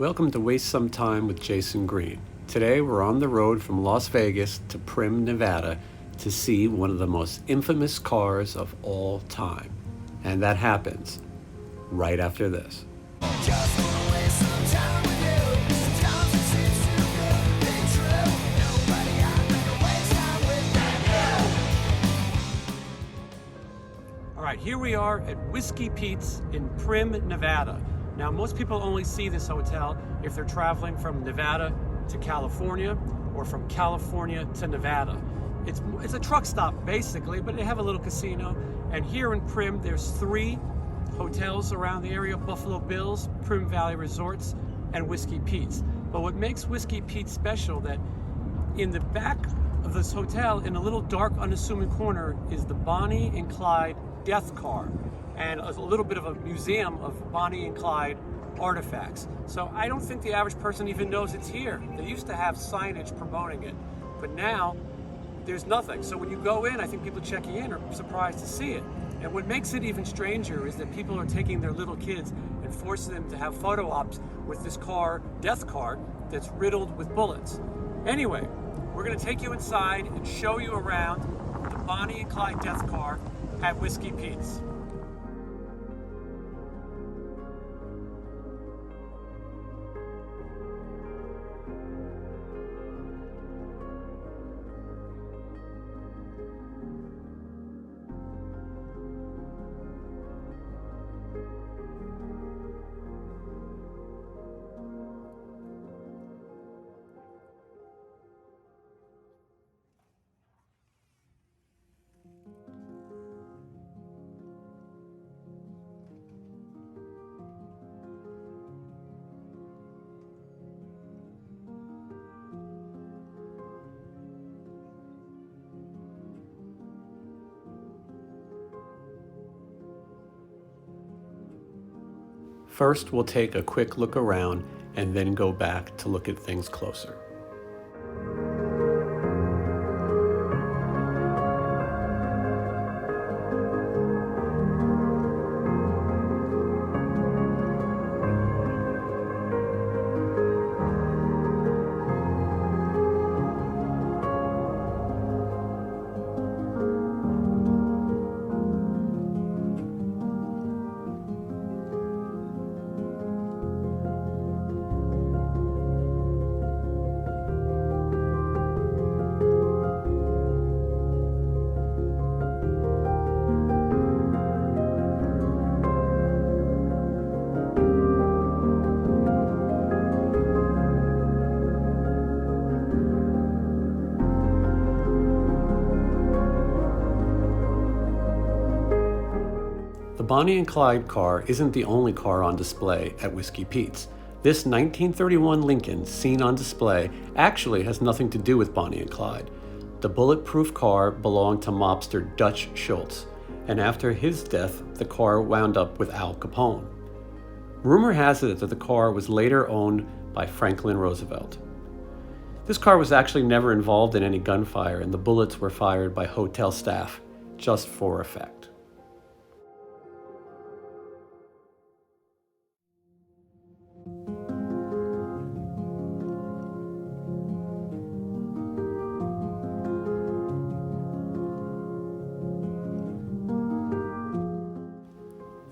Welcome to Waste Some Time with Jason Green. Today we're on the road from Las Vegas to Prim, Nevada to see one of the most infamous cars of all time. And that happens right after this. All right, here we are at Whiskey Pete's in Prim, Nevada. Now, most people only see this hotel if they're traveling from Nevada to California or from California to Nevada. It's a truck stop, basically, but they have a little casino. And here in Prim, there's 3 hotels around the area: Buffalo Bill's, Prim Valley Resorts, and Whiskey Pete's. But what makes Whiskey Pete's special, that in the back of this hotel, in a little dark, unassuming corner, is the Bonnie and Clyde death car, and a little bit of a museum of Bonnie and Clyde artifacts. So I don't think the average person even knows it's here. They used to have signage promoting it, but now there's nothing. So when you go in, I think people checking in are surprised to see it. And what makes it even stranger is that people are taking their little kids and forcing them to have photo ops with this car, death car, that's riddled with bullets. Anyway, we're gonna take you inside and show you around the Bonnie and Clyde death car at Whiskey Pete's. First, we'll take a quick look around and then go back to look at things closer. The Bonnie and Clyde car isn't the only car on display at Whiskey Pete's. This 1931 Lincoln seen on display actually has nothing to do with Bonnie and Clyde. The bulletproof car belonged to mobster Dutch Schultz, and after his death, the car wound up with Al Capone. Rumor has it that the car was later owned by Franklin Roosevelt. This car was actually never involved in any gunfire, and the bullets were fired by hotel staff just for effect.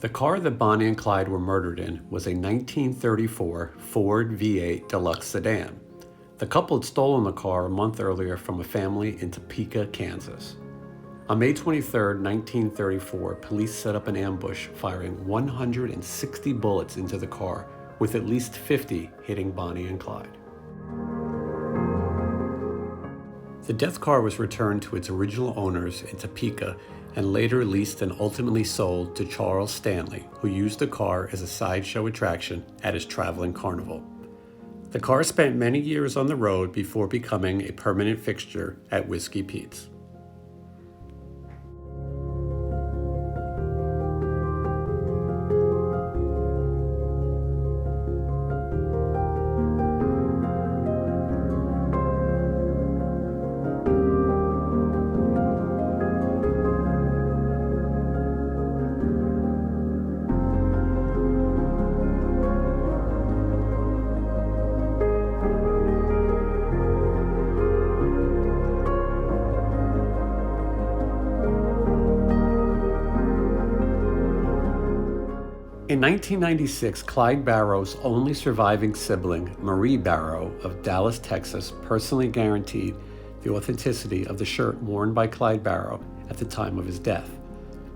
The car that Bonnie and Clyde were murdered in was a 1934 Ford V8 Deluxe sedan. The couple had stolen the car a month earlier from a family in Topeka, Kansas. On May 23, 1934, police set up an ambush, firing 160 bullets into the car, with at least 50 hitting Bonnie and Clyde. The death car was returned to its original owners in Topeka and later leased and ultimately sold to Charles Stanley, who used the car as a sideshow attraction at his traveling carnival. The car spent many years on the road before becoming a permanent fixture at Whiskey Pete's. In 1996, Clyde Barrow's only surviving sibling, Marie Barrow of Dallas, Texas, personally guaranteed the authenticity of the shirt worn by Clyde Barrow at the time of his death.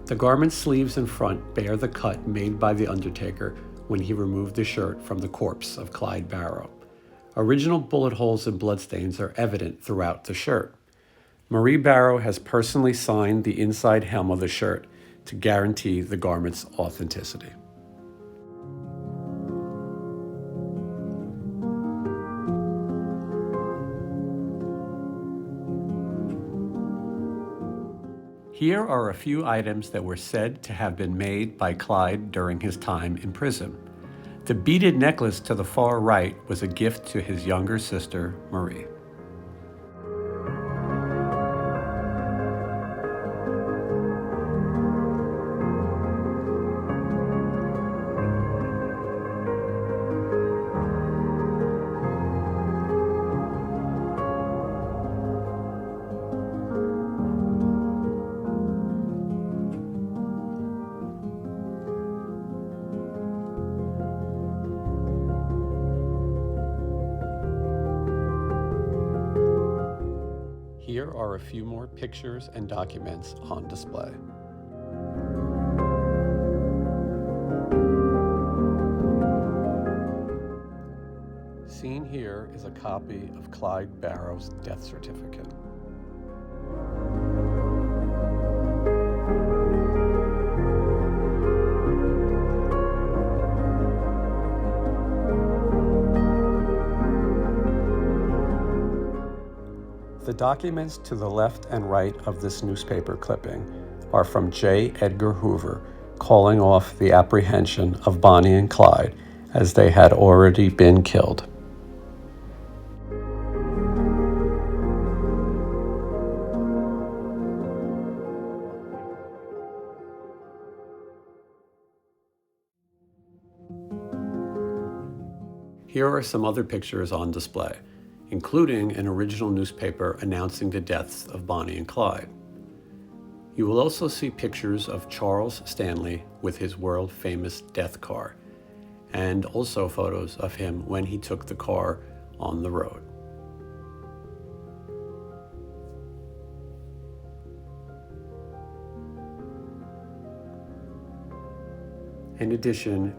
The garment's sleeves and front bear the cut made by the Undertaker when he removed the shirt from the corpse of Clyde Barrow. Original bullet holes and bloodstains are evident throughout the shirt. Marie Barrow has personally signed the inside hem of the shirt to guarantee the garment's authenticity. Here are a few items that were said to have been made by Clyde during his time in prison. The beaded necklace to the far right was a gift to his younger sister, Marie. Here are a few more pictures and documents on display. Seen here is a copy of Clyde Barrow's death certificate. The documents to the left and right of this newspaper clipping are from J. Edgar Hoover calling off the apprehension of Bonnie and Clyde as they had already been killed. Here are some other pictures on display, including an original newspaper announcing the deaths of Bonnie and Clyde. You will also see pictures of Charles Stanley with his world-famous death car, and also photos of him when he took the car on the road. In addition,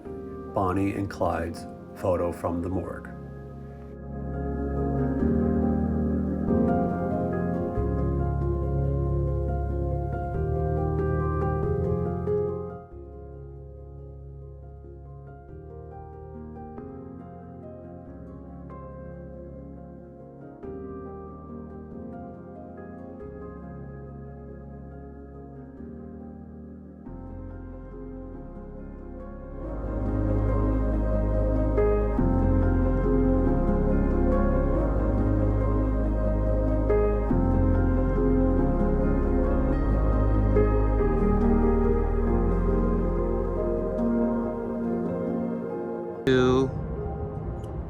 Bonnie and Clyde's photo from the morgue.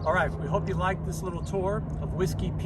All right, we hope you liked this little tour of Whiskey Pete's.